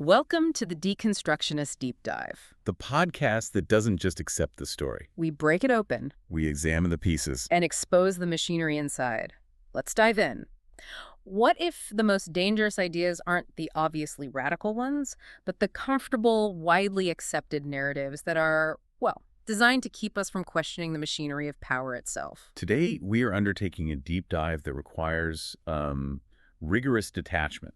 Welcome to the Deconstructionist Deep Dive. The podcast that doesn't just accept the story. We break it open We examine the pieces. and expose the machinery inside. Let's dive in. What if the most dangerous ideas aren't the obviously radical ones, but the comfortable, widely accepted narratives that are, well, designed to keep us from questioning the machinery of power itself? Today, we are undertaking a deep dive that requires rigorous detachment.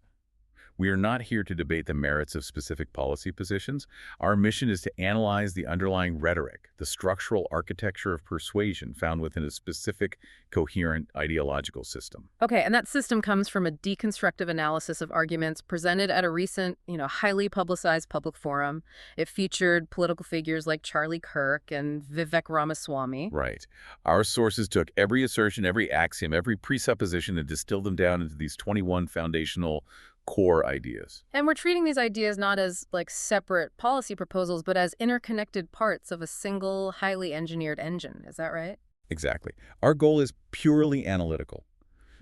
We are not here to debate the merits of specific policy positions. Our mission is to analyze the underlying rhetoric, the structural architecture of persuasion found within a specific, coherent ideological system. Okay, and that system comes from a deconstructive analysis of arguments presented at a recent, highly publicized public forum. It featured political figures like Charlie Kirk and Vivek Ramaswamy. Right. Our sources took every assertion, every axiom, every presupposition, and distilled them down into these 21 foundational core ideas. And we're treating these ideas not as separate policy proposals, but as interconnected parts of a single, highly engineered engine. Is that right? Exactly. Our goal is purely analytical,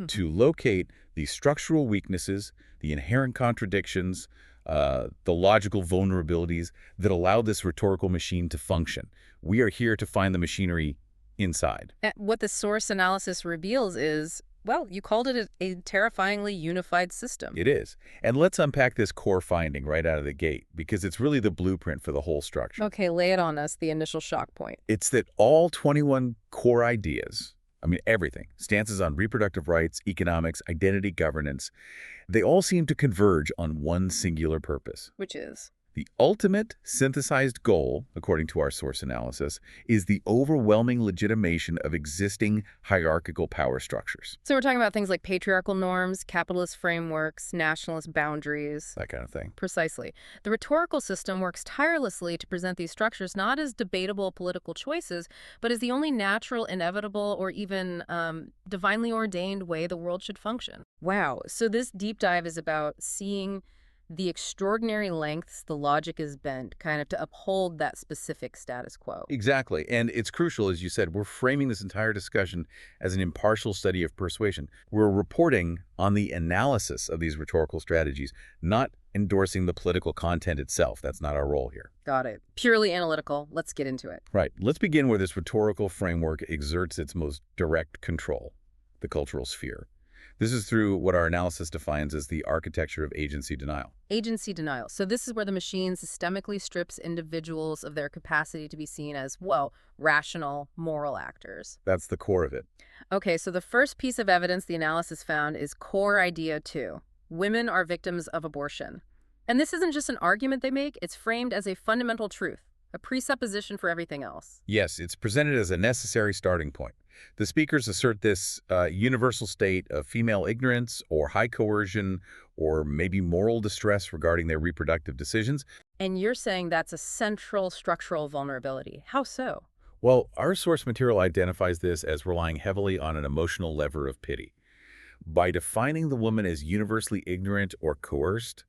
to locate the structural weaknesses, the inherent contradictions, the logical vulnerabilities that allow this rhetorical machine to function. We are here to find the machinery inside. And what the source analysis reveals is, well, you called it a terrifyingly unified system. It is. And let's unpack this core finding right out of the gate, because it's really the blueprint for the whole structure. Okay, lay it on us, the initial shock point. It's that all 21 core ideas, everything, stances on reproductive rights, economics, identity, governance, they all seem to converge on one singular purpose. Which is? The ultimate synthesized goal, according to our source analysis, is the overwhelming legitimation of existing hierarchical power structures. So we're talking about things like patriarchal norms, capitalist frameworks, nationalist boundaries. That kind of thing. Precisely. The rhetorical system works tirelessly to present these structures not as debatable political choices, but as the only natural, inevitable, or even divinely ordained way the world should function. Wow. So this deep dive is about seeing the extraordinary lengths the logic is bent kind of to uphold that specific status quo. Exactly. And it's crucial, as you said, we're framing this entire discussion as an impartial study of persuasion. We're reporting on the analysis of these rhetorical strategies, not endorsing the political content itself. That's not our role here. Got it. Purely analytical. Let's get into it. Right. Let's begin where this rhetorical framework exerts its most direct control, the cultural sphere. This is through what our analysis defines as the architecture of agency denial. Agency denial. So this is where the machine systemically strips individuals of their capacity to be seen as, well, rational, moral actors. That's the core of it. Okay, so the first piece of evidence the analysis found is core idea 2. Women are victims of abortion. And this isn't just an argument they make, it's framed as a fundamental truth, a presupposition for everything else. Yes, it's presented as a necessary starting point. The speakers assert this universal state of female ignorance or high coercion or maybe moral distress regarding their reproductive decisions. And you're saying that's a central structural vulnerability. How so? Well, our source material identifies this as relying heavily on an emotional lever of pity. By defining the woman as universally ignorant or coerced,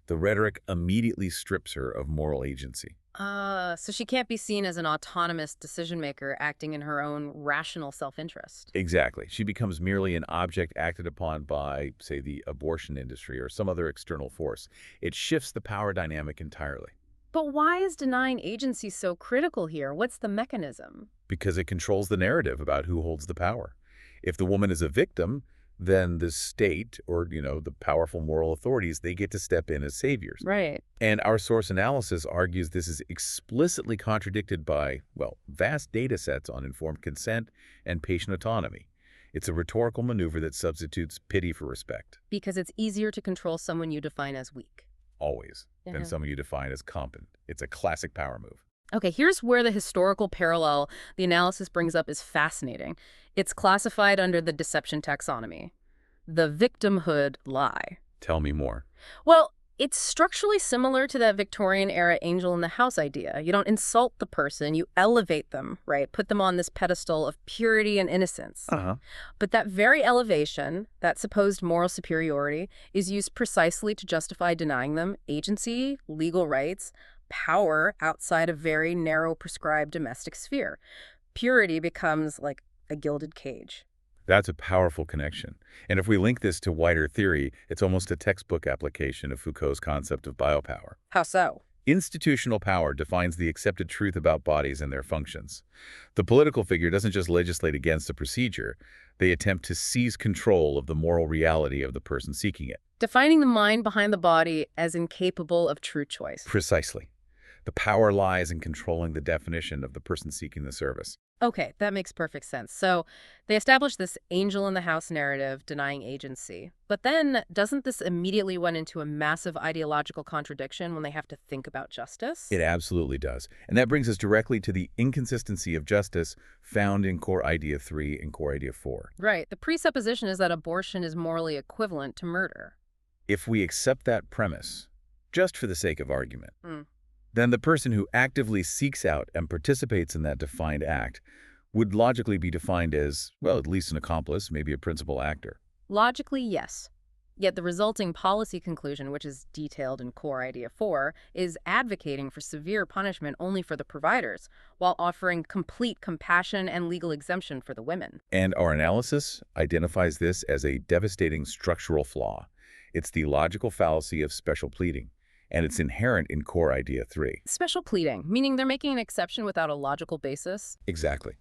the rhetoric immediately strips her of moral agency. So she can't be seen as an autonomous decision-maker acting in her own rational self-interest. Exactly. She becomes merely an object acted upon by, say, the abortion industry or some other external force. It shifts the power dynamic entirely. But why is denying agency so critical here? What's the mechanism? Because it controls the narrative about who holds the power. If the woman is a victim, then the state or, the powerful moral authorities, they get to step in as saviors. Right. And our source analysis argues this is explicitly contradicted by, well, vast data sets on informed consent and patient autonomy. It's a rhetorical maneuver that substitutes pity for respect. Because it's easier to control someone you define as weak. Always. Than someone you define as competent. It's a classic power move. Okay, here's where the historical parallel the analysis brings up is fascinating. It's classified under the deception taxonomy, the victimhood lie. Tell me more. Well, it's structurally similar to that Victorian-era angel in the house idea. You don't insult the person, you elevate them, right? Put them on this pedestal of purity and innocence. But that very elevation, that supposed moral superiority, is used precisely to justify denying them agency, legal rights, power outside a very narrow prescribed domestic sphere. Purity becomes like a gilded cage. That's a powerful connection. And if we link this to wider theory, it's almost a textbook application of Foucault's concept of biopower. How so? Institutional power defines the accepted truth about bodies and their functions. The political figure doesn't just legislate against a procedure, they attempt to seize control of the moral reality of the person seeking it. Defining the mind behind the body as incapable of true choice. Precisely. The power lies in controlling the definition of the person seeking the service. Okay, that makes perfect sense. So they establish this angel in the house narrative denying agency. But then doesn't this immediately run into a massive ideological contradiction when they have to think about justice? It absolutely does. And that brings us directly to the inconsistency of justice found in Core Idea 3 and Core Idea 4. Right. The presupposition is that abortion is morally equivalent to murder. If we accept that premise, just for the sake of argument, then the person who actively seeks out and participates in that defined act would logically be defined as, well, at least an accomplice, maybe a principal actor. Logically, yes. Yet the resulting policy conclusion, which is detailed in Core Idea 4, is advocating for severe punishment only for the providers, while offering complete compassion and legal exemption for the women. And our analysis identifies this as a devastating structural flaw. It's the logical fallacy of special pleading, and it's inherent in Core Idea 3. Special pleading, meaning they're making an exception without a logical basis? Exactly.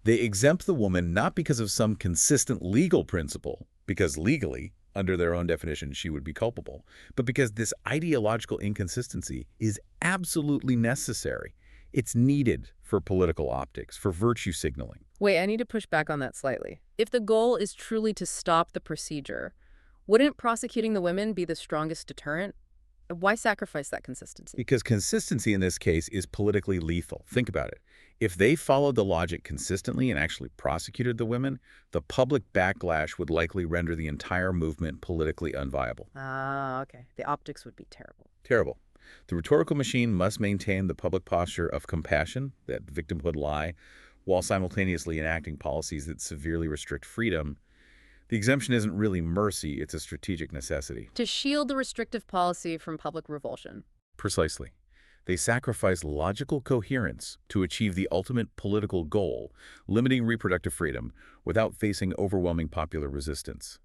They exempt the woman not because of some consistent legal principle, because legally, under their own definition, she would be culpable, but because this ideological inconsistency is absolutely necessary. It's needed for political optics, for virtue signaling. Wait, I need to push back on that slightly. If the goal is truly to stop the procedure, wouldn't prosecuting the women be the strongest deterrent? Why sacrifice that consistency? Because consistency in this case is politically lethal. Think about it. If they followed the logic consistently and actually prosecuted the women, the public backlash would likely render the entire movement politically unviable. Ah, okay. The optics would be terrible. Terrible. The rhetorical machine must maintain the public posture of compassion, that victimhood lie, while simultaneously enacting policies that severely restrict freedom. The exemption isn't really mercy, it's a strategic necessity. To shield the restrictive policy from public revulsion. Precisely. They sacrifice logical coherence to achieve the ultimate political goal, limiting reproductive freedom, without facing overwhelming popular resistance.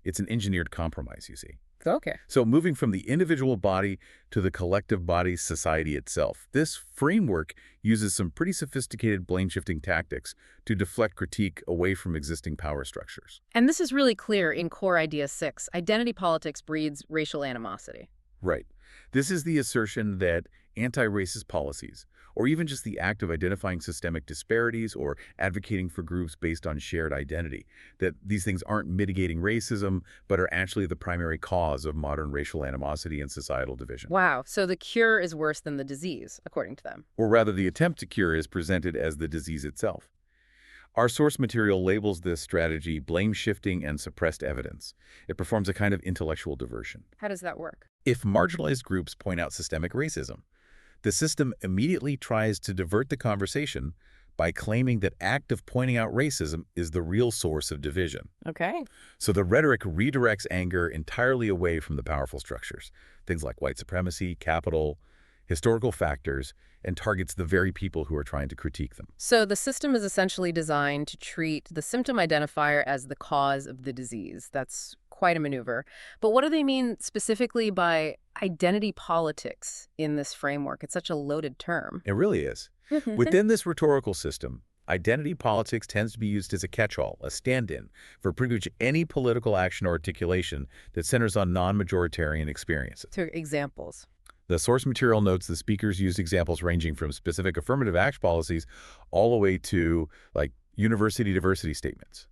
It's an engineered compromise, you see. Okay. So moving from the individual body to the collective body society itself, this framework uses some pretty sophisticated blame-shifting tactics to deflect critique away from existing power structures. And this is really clear in Core Idea 6. Identity politics breeds racial animosity. Right. This is the assertion that anti-racist policies, or even just the act of identifying systemic disparities or advocating for groups based on shared identity, that these things aren't mitigating racism, but are actually the primary cause of modern racial animosity and societal division. Wow, so the cure is worse than the disease, according to them. Or rather, the attempt to cure is presented as the disease itself. Our source material labels this strategy blame-shifting and suppressed evidence. It performs a kind of intellectual diversion. How does that work? If marginalized groups point out systemic racism, the system immediately tries to divert the conversation by claiming that act of pointing out racism is the real source of division. Okay. So the rhetoric redirects anger entirely away from the powerful structures, things like white supremacy, capital, historical factors, and targets the very people who are trying to critique them. So the system is essentially designed to treat the symptom identifier as the cause of the disease. That's quite a maneuver. But what do they mean specifically by identity politics in this framework? It's such a loaded term. It really is. Within this rhetorical system, identity politics tends to be used as a catch-all, a stand-in, for pretty much any political action or articulation that centers on non-majoritarian experiences. So examples. The source material notes the speakers used examples ranging from specific affirmative action policies all the way to, like, university diversity statements.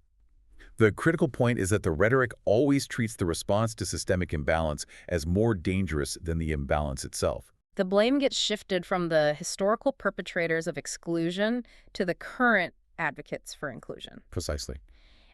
The critical point is that the rhetoric always treats the response to systemic imbalance as more dangerous than the imbalance itself. The blame gets shifted from the historical perpetrators of exclusion to the current advocates for inclusion. Precisely.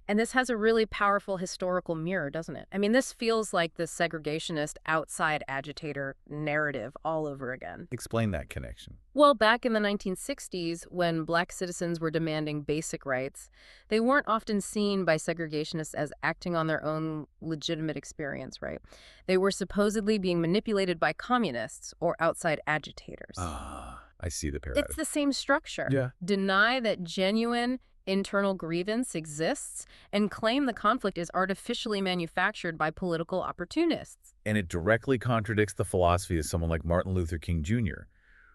And this has a really powerful historical mirror, doesn't it? I mean, this feels like the segregationist outside agitator narrative all over again. Explain that connection. Well, back in the 1960s, when Black citizens were demanding basic rights, they weren't often seen by segregationists as acting on their own legitimate experience, right? They were supposedly being manipulated by communists or outside agitators. Ah, I see the paradox. It's the same structure. Yeah. Deny that genuine, internal grievance exists and claim the conflict is artificially manufactured by political opportunists. And it directly contradicts the philosophy of someone like Martin Luther King Jr.,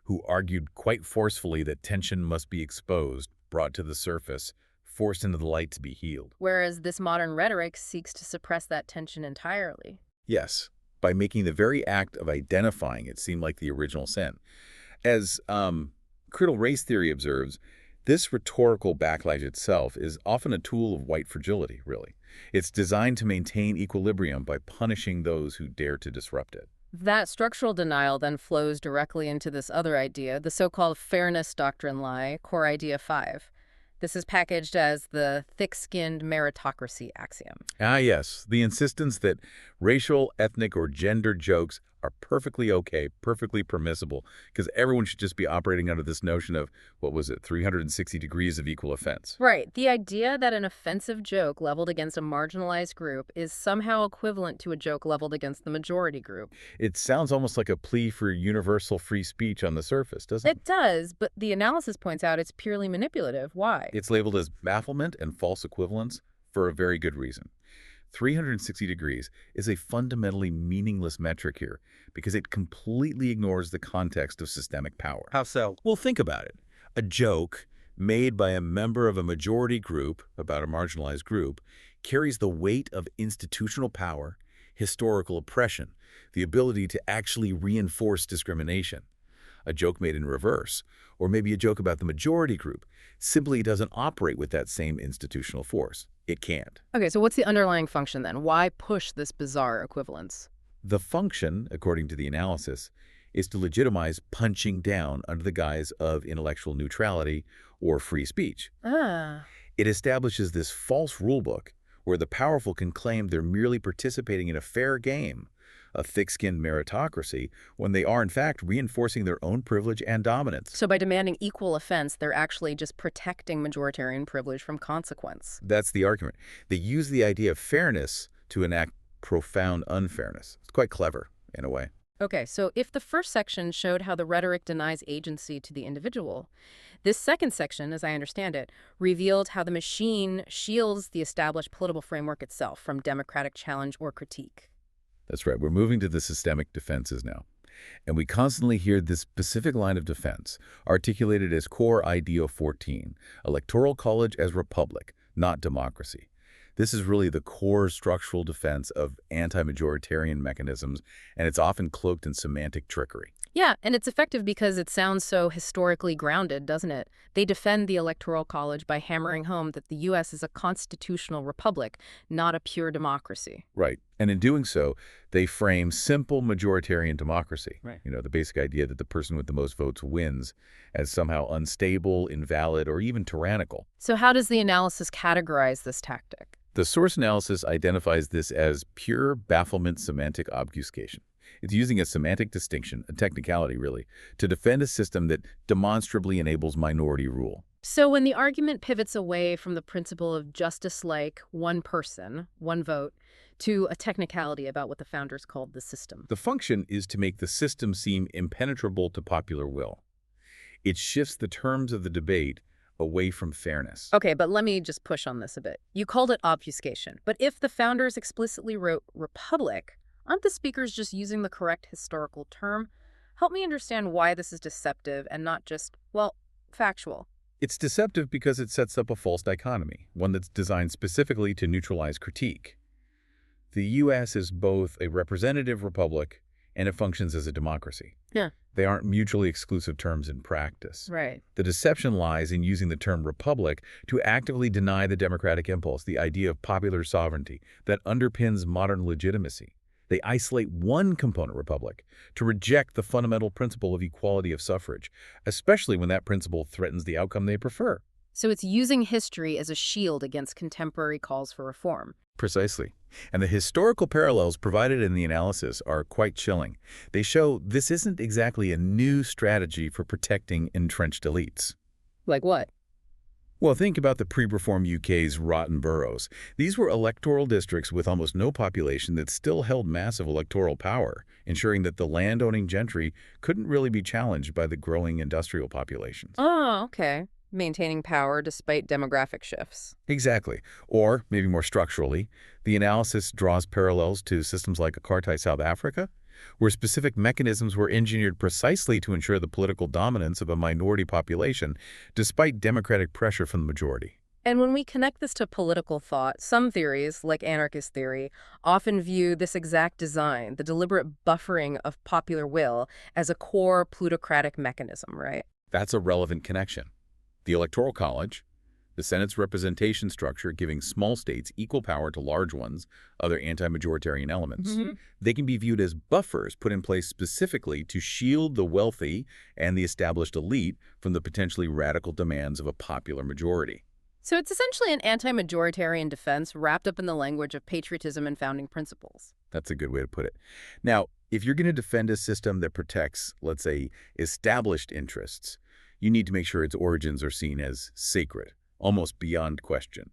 who argued quite forcefully that tension must be exposed, brought to the surface, forced into the light to be healed. Whereas this modern rhetoric seeks to suppress that tension entirely. Yes, by making the very act of identifying it seem like the original sin. As critical race theory observes, this rhetorical backlash itself is often a tool of white fragility, really. It's designed to maintain equilibrium by punishing those who dare to disrupt it. That structural denial then flows directly into this other idea, the so-called fairness doctrine lie, core idea 5. This is packaged as the thick-skinned meritocracy axiom. Ah, yes, the insistence that racial, ethnic, or gender jokes are perfectly okay, perfectly permissible, because everyone should just be operating under this notion of, 360 degrees of equal offense. Right. The idea that an offensive joke leveled against a marginalized group is somehow equivalent to a joke leveled against the majority group. It sounds almost like a plea for universal free speech on the surface, doesn't it? It does, but the analysis points out it's purely manipulative. Why? It's labeled as bafflement and false equivalence for a very good reason. 360 degrees is a fundamentally meaningless metric here because it completely ignores the context of systemic power. How so? Well, think about it. A joke made by a member of a majority group about a marginalized group carries the weight of institutional power, historical oppression, the ability to actually reinforce discrimination. A joke made in reverse, or maybe a joke about the majority group, simply doesn't operate with that same institutional force. It can't. Okay, so what's the underlying function then? Why push this bizarre equivalence? The function, according to the analysis, is to legitimize punching down under the guise of intellectual neutrality or free speech. Ah. It establishes this false rulebook where the powerful can claim they're merely participating in a fair game, a thick-skinned meritocracy, when they are in fact reinforcing their own privilege and dominance. So by demanding equal offense, they're actually just protecting majoritarian privilege from consequence. That's the argument. They use the idea of fairness to enact profound unfairness. It's quite clever, in a way. Okay, so if the first section showed how the rhetoric denies agency to the individual, this second section, as I understand it, revealed how the machine shields the established political framework itself from democratic challenge or critique. That's right. We're moving to the systemic defenses now. And we constantly hear this specific line of defense, articulated as core idea 14, electoral college as republic, not democracy. This is really the core structural defense of anti-majoritarian mechanisms, and it's often cloaked in semantic trickery. Yeah, and it's effective because it sounds so historically grounded, doesn't it? They defend the Electoral College by hammering home that the U.S. is a constitutional republic, not a pure democracy. Right. And in doing so, they frame simple majoritarian democracy, Right. The basic idea that the person with the most votes wins, as somehow unstable, invalid, or even tyrannical. So how does the analysis categorize this tactic? The source analysis identifies this as pure bafflement semantic obfuscation. It's using a semantic distinction, a technicality really, to defend a system that demonstrably enables minority rule. So when the argument pivots away from the principle of justice like one person, one vote, to a technicality about what the founders called the system. The function is to make the system seem impenetrable to popular will. It shifts the terms of the debate away from fairness. Okay, but let me just push on this a bit. You called it obfuscation, but if the founders explicitly wrote republic, aren't the speakers just using the correct historical term? Help me understand why this is deceptive and not just, well, factual. It's deceptive because it sets up a false dichotomy, one that's designed specifically to neutralize critique. The U.S. is both a representative republic and it functions as a democracy. Yeah. They aren't mutually exclusive terms in practice. Right. The deception lies in using the term republic to actively deny the democratic impulse, the idea of popular sovereignty that underpins modern legitimacy. They isolate one component republic to reject the fundamental principle of equality of suffrage, especially when that principle threatens the outcome they prefer. So it's using history as a shield against contemporary calls for reform. Precisely. And the historical parallels provided in the analysis are quite chilling. They show this isn't exactly a new strategy for protecting entrenched elites. Like what? Well, think about the pre-reform UK's rotten boroughs. These were electoral districts with almost no population that still held massive electoral power, ensuring that the land-owning gentry couldn't really be challenged by the growing industrial populations. Oh, okay. Maintaining power despite demographic shifts. Exactly. Or, maybe more structurally, the analysis draws parallels to systems like apartheid South Africa, where specific mechanisms were engineered precisely to ensure the political dominance of a minority population, despite democratic pressure from the majority. And when we connect this to political thought, some theories, like anarchist theory, often view this exact design, the deliberate buffering of popular will, as a core plutocratic mechanism, right? That's a relevant connection. The Electoral College, the Senate's representation structure giving small states equal power to large ones, other anti-majoritarian elements, they can be viewed as buffers put in place specifically to shield the wealthy and the established elite from the potentially radical demands of a popular majority. So it's essentially an anti-majoritarian defense wrapped up in the language of patriotism and founding principles. That's a good way to put it. Now, if you're going to defend a system that protects, let's say, established interests, you need to make sure its origins are seen as sacred, almost beyond question.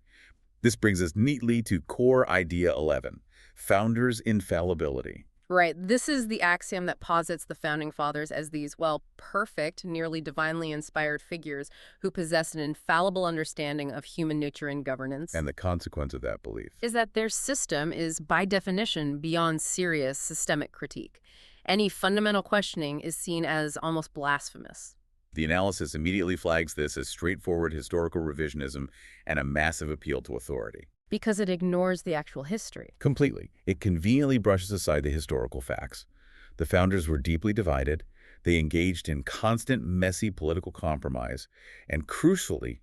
This brings us neatly to core idea 11, founders' infallibility. Right. This is the axiom that posits the founding fathers as these, well, perfect, nearly divinely inspired figures who possess an infallible understanding of human nature and governance. And the consequence of that belief Is that their system is, by definition, beyond serious systemic critique. Any fundamental questioning is seen as almost blasphemous. The analysis immediately flags this as straightforward historical revisionism and a massive appeal to authority. Because it ignores the actual history. Completely. It conveniently brushes aside the historical facts. The founders were deeply divided. They engaged in constant, messy political compromise. And crucially,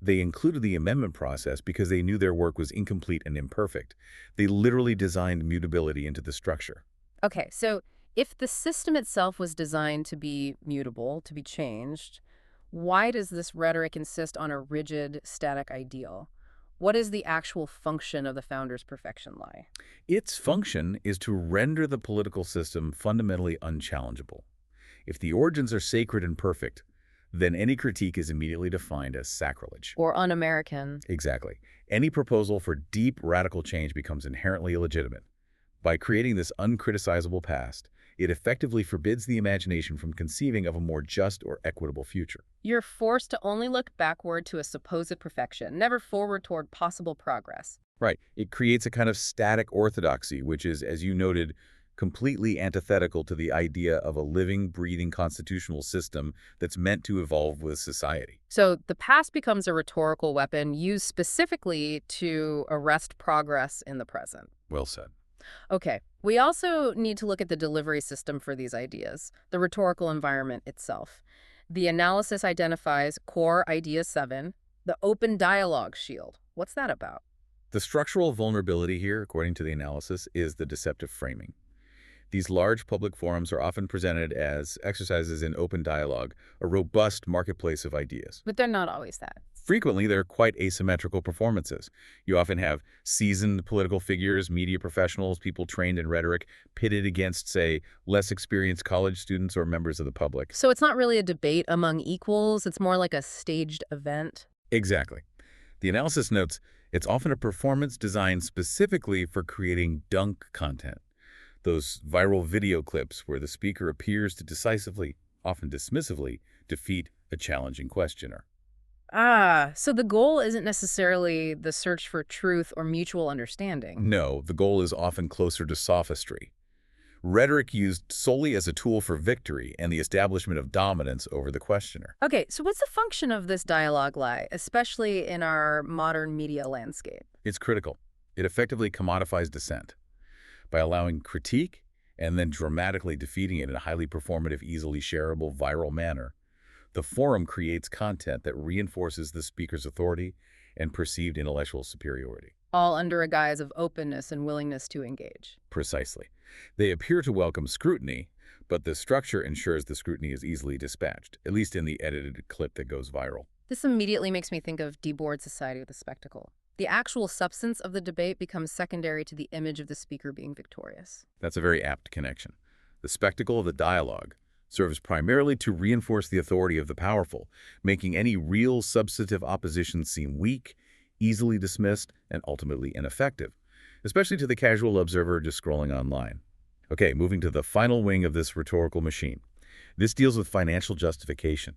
they included the amendment process because they knew their work was incomplete and imperfect. They literally designed mutability into the structure. Okay, so if the system itself was designed to be mutable, to be changed, why does this rhetoric insist on a rigid, static ideal? What is the actual function of the founders' perfection lie? Its function is to render the political system fundamentally unchallengeable. If the origins are sacred and perfect, then any critique is immediately defined as sacrilege. Or un-American. Exactly. Any proposal for deep, radical change becomes inherently illegitimate. By creating this uncriticizable past, it effectively forbids the imagination from conceiving of a more just or equitable future. You're forced to only look backward to a supposed perfection, never forward toward possible progress. Right. It creates a kind of static orthodoxy, which is, as you noted, completely antithetical to the idea of a living, breathing constitutional system that's meant to evolve with society. So the past becomes a rhetorical weapon used specifically to arrest progress in the present. Well said. Okay, we also need to look at the delivery system for these ideas, the rhetorical environment itself. The analysis identifies core idea 7, the open dialogue shield. What's that about? The structural vulnerability here, according to the analysis, is the deceptive framing. These large public forums are often presented as exercises in open dialogue, a robust marketplace of ideas. But they're not always that. Frequently, they're quite asymmetrical performances. You often have seasoned political figures, media professionals, people trained in rhetoric, pitted against, say, less experienced college students or members of the public. So it's not really a debate among equals, it's more like a staged event? Exactly. The analysis notes it's often a performance designed specifically for creating dunk content. Those viral video clips where the speaker appears to decisively, often dismissively, defeat a challenging questioner. Ah, so the goal isn't necessarily the search for truth or mutual understanding. No, the goal is often closer to sophistry. Rhetoric used solely as a tool for victory and the establishment of dominance over the questioner. Okay, so what's the function of this dialogue lie, especially in our modern media landscape? It's critical. It effectively commodifies dissent. By allowing critique and then dramatically defeating it in a highly performative, easily shareable, viral manner, the forum creates content that reinforces the speaker's authority and perceived intellectual superiority. All under a guise of openness and willingness to engage. Precisely. They appear to welcome scrutiny, but the structure ensures the scrutiny is easily dispatched, at least in the edited clip that goes viral. This immediately makes me think of deboard society with a spectacle. The actual substance of the debate becomes secondary to the image of the speaker being victorious. That's a very apt connection. The spectacle of the dialogue serves primarily to reinforce the authority of the powerful, making any real substantive opposition seem weak, easily dismissed, and ultimately ineffective, especially to the casual observer just scrolling online. Okay, moving to the final wing of this rhetorical machine. This deals with financial justification.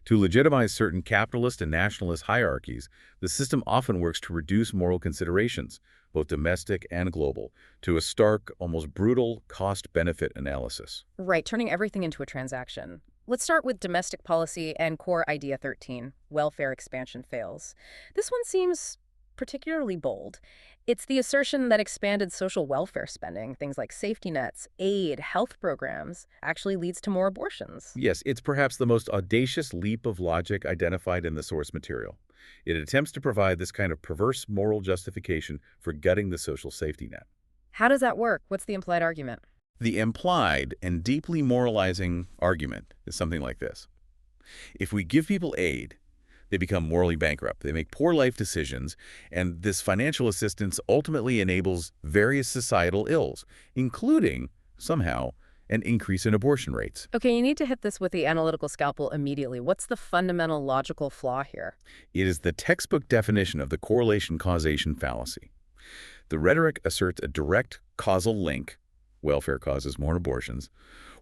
To legitimize certain capitalist and nationalist hierarchies, the system often works to reduce moral considerations, both domestic and global, to a stark, almost brutal cost-benefit analysis. Right, turning everything into a transaction. Let's start with domestic policy and core idea 13, welfare expansion fails. This one seems particularly bold. It's the assertion that expanded social welfare spending, things like safety nets, aid, health programs, actually leads to more abortions. Yes, it's perhaps the most audacious leap of logic identified in the source material. It attempts to provide this kind of perverse moral justification for gutting the social safety net. How does that work? What's the implied argument? The implied and deeply moralizing argument is something like this. If we give people aid, they become morally bankrupt. They make poor life decisions, and this financial assistance ultimately enables various societal ills, including, somehow, an increase in abortion rates. Okay, you need to hit this with the analytical scalpel immediately. What's the fundamental logical flaw here? It is the textbook definition of the correlation-causation fallacy. The rhetoric asserts a direct causal link, welfare causes more abortions,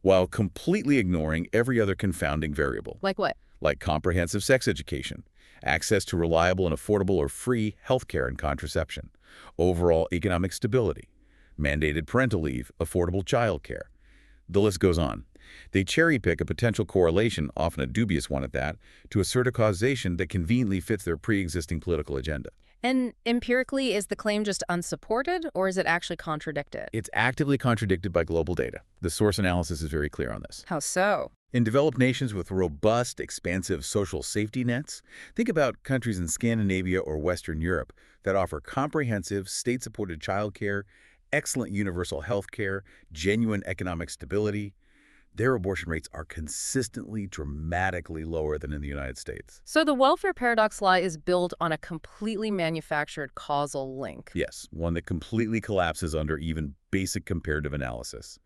while completely ignoring every other confounding variable. Like what? Like comprehensive sex education, access to reliable and affordable or free health care and contraception, overall economic stability, mandated parental leave, affordable child care. The list goes on. They cherry-pick a potential correlation, often a dubious one at that, to assert a causation that conveniently fits their pre-existing political agenda. And empirically, is the claim just unsupported, or is it actually contradicted? It's actively contradicted by global data. The source analysis is very clear on this. How so? In developed nations with robust, expansive social safety nets, think about countries in Scandinavia or Western Europe that offer comprehensive, state-supported childcare, excellent universal health care, genuine economic stability. Their abortion rates are consistently dramatically lower than in the United States. So the welfare paradox lie is built on a completely manufactured causal link. Yes, one that completely collapses under even basic comparative analysis.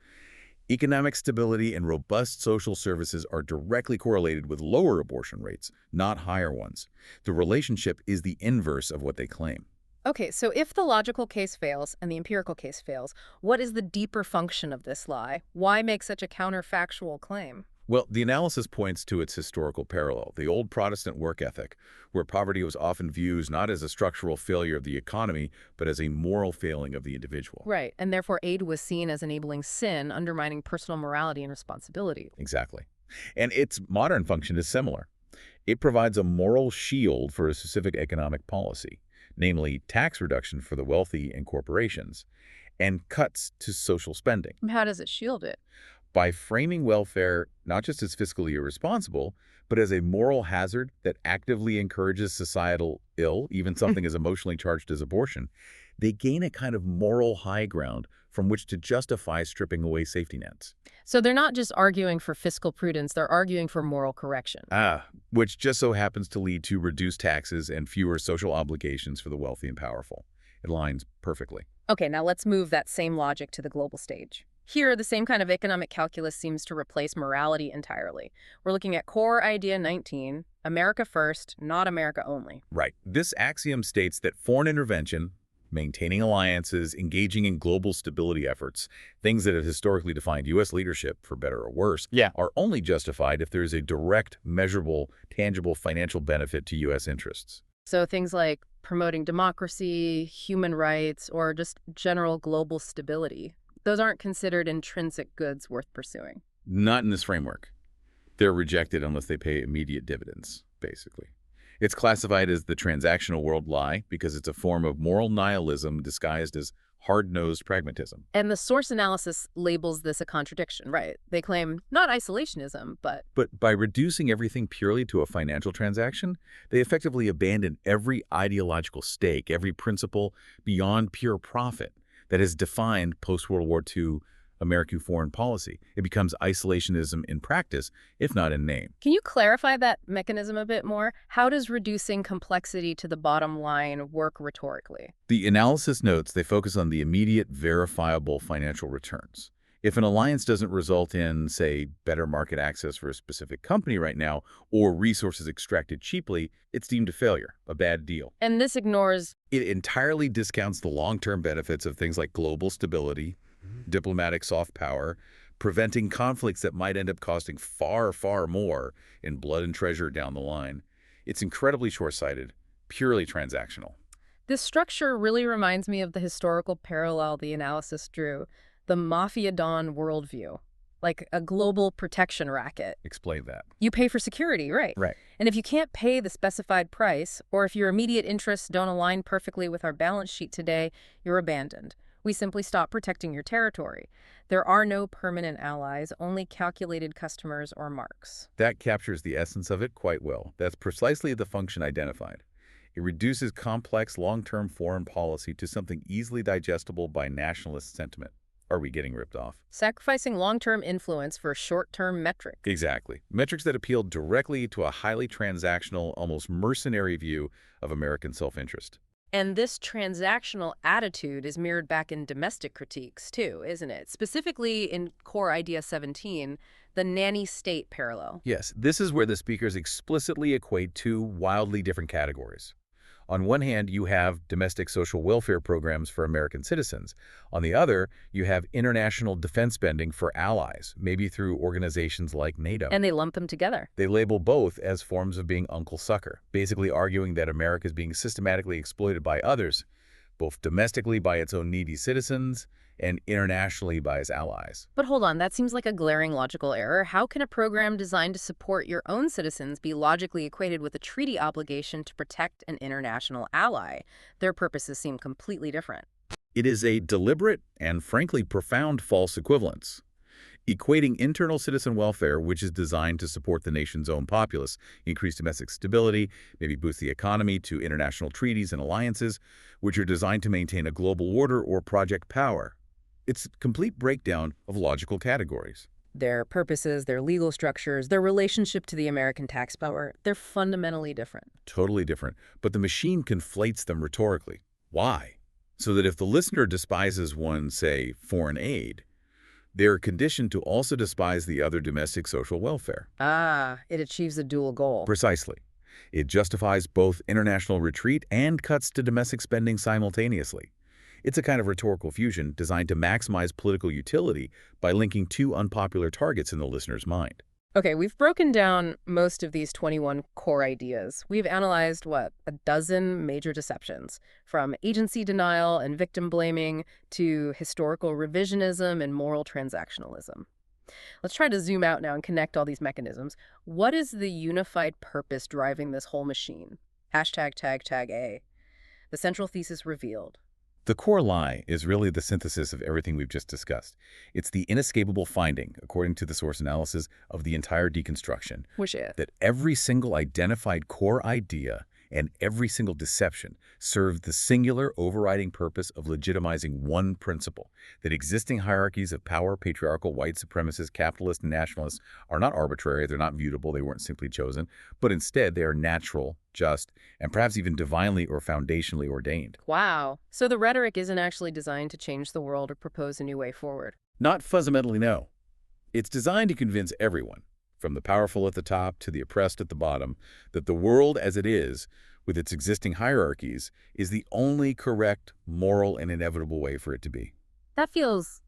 Economic stability and robust social services are directly correlated with lower abortion rates, not higher ones. The relationship is the inverse of what they claim. Okay, so if the logical case fails and the empirical case fails, what is the deeper function of this lie? Why make such a counterfactual claim? Well, the analysis points to its historical parallel, the old Protestant work ethic, where poverty was often viewed not as a structural failure of the economy, but as a moral failing of the individual. Right, and therefore aid was seen as enabling sin, undermining personal morality and responsibility. Exactly. And its modern function is similar. It provides a moral shield for a specific economic policy, namely tax reduction for the wealthy and corporations, and cuts to social spending. How does it shield it? By framing welfare not just as fiscally irresponsible, but as a moral hazard that actively encourages societal ill, even something as emotionally charged as abortion, they gain a kind of moral high ground from which to justify stripping away safety nets. So they're not just arguing for fiscal prudence, they're arguing for moral correction. Which just so happens to lead to reduced taxes and fewer social obligations for the wealthy and powerful. It aligns perfectly. Okay, now let's move that same logic to the global stage. Here, the same kind of economic calculus seems to replace morality entirely. We're looking at core idea 19, America first, not America only. Right. This axiom states that foreign intervention, maintaining alliances, engaging in global stability efforts, things that have historically defined U.S. leadership, for better or worse, are only justified if there is a direct, measurable, tangible financial benefit to U.S. interests. So things like promoting democracy, human rights, or just general global stability, those aren't considered intrinsic goods worth pursuing. Not in this framework. They're rejected unless they pay immediate dividends, basically. It's classified as the transactional world lie because it's a form of moral nihilism disguised as hard-nosed pragmatism. And the source analysis labels this a contradiction, right? They claim not isolationism, but... But by reducing everything purely to a financial transaction, they effectively abandon every ideological stake, every principle beyond pure profit that has defined post-World War II American foreign policy. It becomes isolationism in practice, if not in name. Can you clarify that mechanism a bit more? How does reducing complexity to the bottom line work rhetorically? The analysis notes they focus on the immediate, verifiable financial returns. If an alliance doesn't result in, say, better market access for a specific company right now, or resources extracted cheaply, it's deemed a failure, a bad deal. And this ignores... It entirely discounts the long-term benefits of things like global stability, diplomatic soft power, preventing conflicts that might end up costing far, far more in blood and treasure down the line. It's incredibly short-sighted, purely transactional. This structure really reminds me of the historical parallel the analysis drew, the mafia don worldview, like a global protection racket. Explain that. You pay for security, right? Right. And if you can't pay the specified price, or if your immediate interests don't align perfectly with our balance sheet today, you're abandoned. We simply stop protecting your territory. There are no permanent allies, only calculated customers or marks. That captures the essence of it quite well. That's precisely the function identified. It reduces complex long-term foreign policy to something easily digestible by nationalist sentiment. Are we getting ripped off? Sacrificing long-term influence for short-term metrics. Exactly. Metrics that appeal directly to a highly transactional, almost mercenary view of American self-interest. And this transactional attitude is mirrored back in domestic critiques, too, isn't it? Specifically in Core Idea 17, the nanny state parallel. Yes, this is where the speakers explicitly equate two wildly different categories. On one hand, you have domestic social welfare programs for American citizens. On the other, you have international defense spending for allies, maybe through organizations like NATO. And they lump them together. They label both as forms of being Uncle Sucker, basically arguing that America is being systematically exploited by others, both domestically by its own needy citizens and internationally by its allies. But hold on, that seems like a glaring logical error. How can a program designed to support your own citizens be logically equated with a treaty obligation to protect an international ally? Their purposes seem completely different. It is a deliberate and frankly profound false equivalence. Equating internal citizen welfare, which is designed to support the nation's own populace, increase domestic stability, maybe boost the economy, to international treaties and alliances, which are designed to maintain a global order or project power. It's a complete breakdown of logical categories. Their purposes, their legal structures, their relationship to the American tax power, they're fundamentally different. Totally different, but the machine conflates them rhetorically. Why? So that if the listener despises one, say, foreign aid, they're conditioned to also despise the other domestic social welfare. Ah, it achieves a dual goal. Precisely. It justifies both international retreat and cuts to domestic spending simultaneously. It's a kind of rhetorical fusion designed to maximize political utility by linking two unpopular targets in the listener's mind. Okay, we've broken down most of these 21 core ideas. We've analyzed, what, a dozen major deceptions, from agency denial and victim blaming to historical revisionism and moral transactionalism. Let's try to zoom out now and connect all these mechanisms. What is the unified purpose driving this whole machine? Hashtag tag tag A. The central thesis revealed. The core lie is really the synthesis of everything we've just discussed. It's the inescapable finding, according to the source analysis of the entire deconstruction, Which is? that every single identified core idea and every single deception served the singular overriding purpose of legitimizing one principle, that existing hierarchies of power, patriarchal, white supremacists, capitalists, and nationalists are not arbitrary, they're not mutable, they weren't simply chosen, but instead they are natural, just, and perhaps even divinely or foundationally ordained. Wow. So the rhetoric isn't actually designed to change the world or propose a new way forward. Not fundamentally, no. It's designed to convince everyone, from the powerful at the top to the oppressed at the bottom, that the world as it is, with its existing hierarchies, is the only correct, moral, and inevitable way for it to be. That feels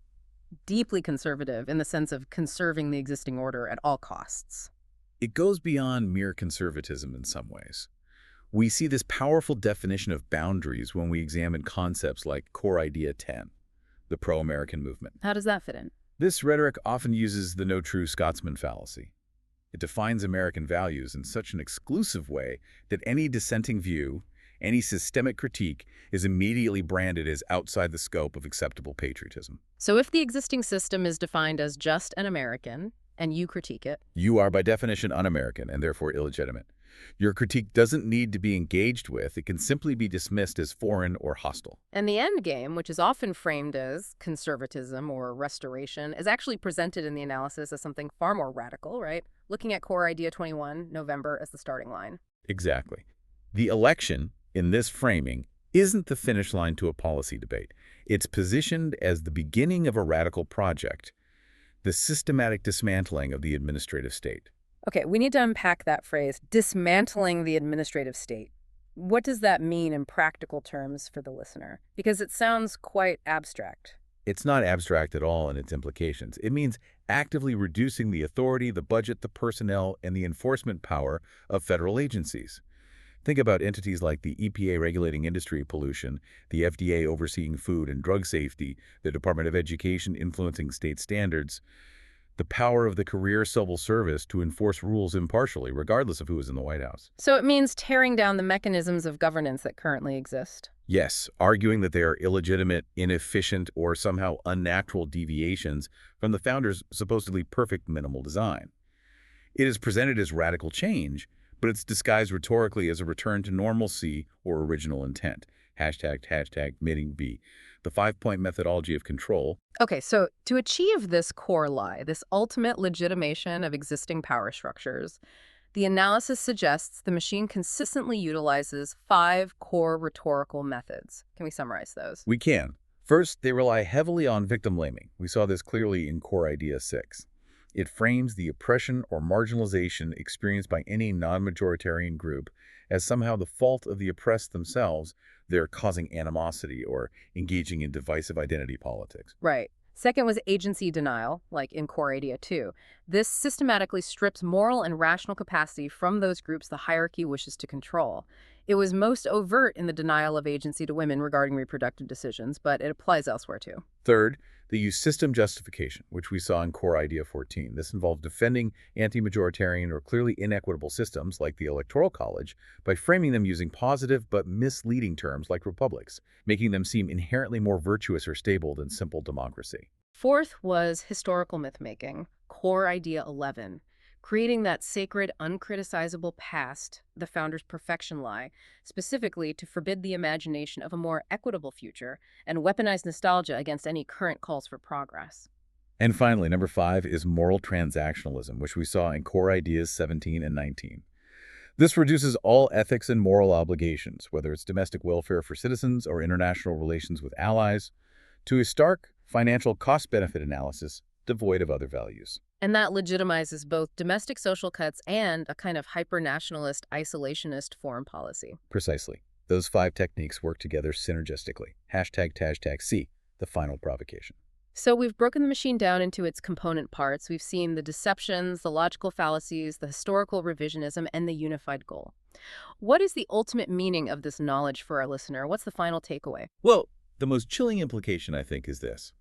deeply conservative in the sense of conserving the existing order at all costs. It goes beyond mere conservatism in some ways. We see this powerful definition of boundaries when we examine concepts like Core Idea 10, the pro-American movement. How does that fit in? This rhetoric often uses the no true Scotsman fallacy. It defines American values in such an exclusive way that any dissenting view, any systemic critique, is immediately branded as outside the scope of acceptable patriotism. So if the existing system is defined as just an American, and you critique it, You are by definition un-American and therefore illegitimate. Your critique doesn't need to be engaged with, it can simply be dismissed as foreign or hostile. and the end game, which is often framed as conservatism or restoration, is actually presented in the analysis as something far more radical, right? Looking at Core Idea 21, November, as the starting line. Exactly. The election, in this framing, isn't the finish line to a policy debate. It's positioned as the beginning of a radical project, the systematic dismantling of the administrative state. Okay, we need to unpack that phrase, dismantling the administrative state. What does that mean in practical terms for the listener? Because it sounds quite abstract. It's not abstract at all in its implications. It means actively reducing the authority, the budget, the personnel, and the enforcement power of federal agencies. Think about entities like the EPA regulating industry pollution, the FDA overseeing food and drug safety, the Department of Education influencing state standards, the power of the career civil service to enforce rules impartially, regardless of who is in the White House. So it means tearing down the mechanisms of governance that currently exist. Yes, arguing that they are illegitimate, inefficient, or somehow unnatural deviations from the founders' supposedly perfect minimal design. It is presented as radical change, but it's disguised rhetorically as a return to normalcy or original intent. Hashtag admitting B. The 5-point methodology of control. Okay, so to achieve this core lie, this ultimate legitimation of existing power structures, the analysis suggests the machine consistently utilizes 5 core rhetorical methods. Can we summarize those? We can. First, they rely heavily on victim blaming. We saw this clearly in Core Idea 6. It frames the oppression or marginalization experienced by any non-majoritarian group as somehow the fault of the oppressed themselves. They're causing animosity or engaging in divisive identity politics. Right. Second was agency denial, like in Core Idea 2. This systematically strips moral and rational capacity from those groups the hierarchy wishes to control. It was most overt in the denial of agency to women regarding reproductive decisions, but it applies elsewhere too. Third, they use system justification, which we saw in Core Idea 14. This involved defending anti-majoritarian or clearly inequitable systems like the Electoral College by framing them using positive but misleading terms like republics, making them seem inherently more virtuous or stable than simple democracy. Fourth was historical myth-making, Core Idea 11. Creating that sacred, uncriticizable past, the founders' perfection lie, specifically to forbid the imagination of a more equitable future and weaponize nostalgia against any current calls for progress. And finally, number 5 is moral transactionalism, which we saw in Core Ideas 17 and 19. This reduces all ethics and moral obligations, whether it's domestic welfare for citizens or international relations with allies, to a stark financial cost-benefit analysis devoid of other values. And that legitimizes both domestic social cuts and a kind of hyper-nationalist, isolationist foreign policy. Precisely. Those 5 techniques work together synergistically. Hashtag C, the final provocation. So we've broken the machine down into its component parts. We've seen the deceptions, the logical fallacies, the historical revisionism, and the unified goal. What is the ultimate meaning of this knowledge for our listener? What's the final takeaway? Well, the most chilling implication, I think, is this.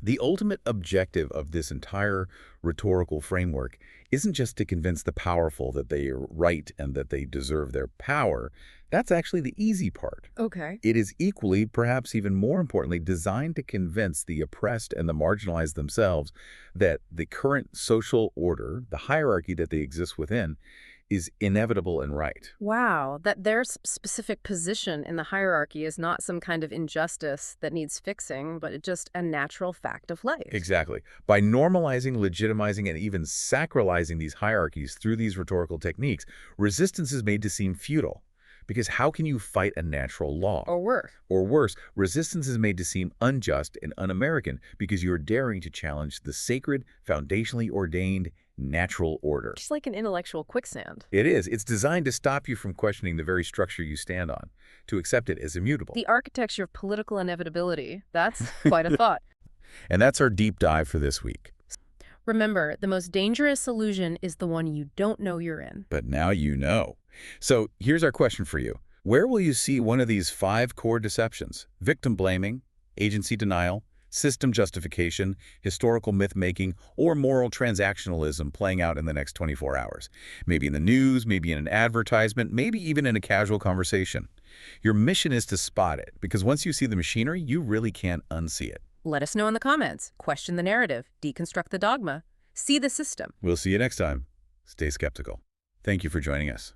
The ultimate objective of this entire rhetorical framework isn't just to convince the powerful that they are right and that they deserve their power. That's actually the easy part. Okay. It is equally, perhaps even more importantly, designed to convince the oppressed and the marginalized themselves that the current social order, the hierarchy that they exist within, is inevitable and right. Wow, that their specific position in the hierarchy is not some kind of injustice that needs fixing, but just a natural fact of life. Exactly. By normalizing, legitimizing, and even sacralizing these hierarchies through these rhetorical techniques, resistance is made to seem futile. Because how can you fight a natural law? Or worse. Or worse, resistance is made to seem unjust and un-American because you're daring to challenge the sacred, foundationally ordained natural order. Just like an intellectual quicksand. It is. It's designed to stop you from questioning the very structure you stand on, to accept it as immutable. The architecture of political inevitability. That's quite a thought. And that's our deep dive for this week. Remember, the most dangerous illusion is the one you don't know you're in. But now you know. So here's our question for you. Where will you see one of these 5 core deceptions? Victim blaming, agency denial, system justification, historical myth-making, or moral transactionalism playing out in the next 24 hours. Maybe in the news, maybe in an advertisement, maybe even in a casual conversation. Your mission is to spot it, because once you see the machinery, you really can't unsee it. Let us know in the comments. Question the narrative. Deconstruct the dogma. See the system. We'll see you next time. Stay skeptical. Thank you for joining us.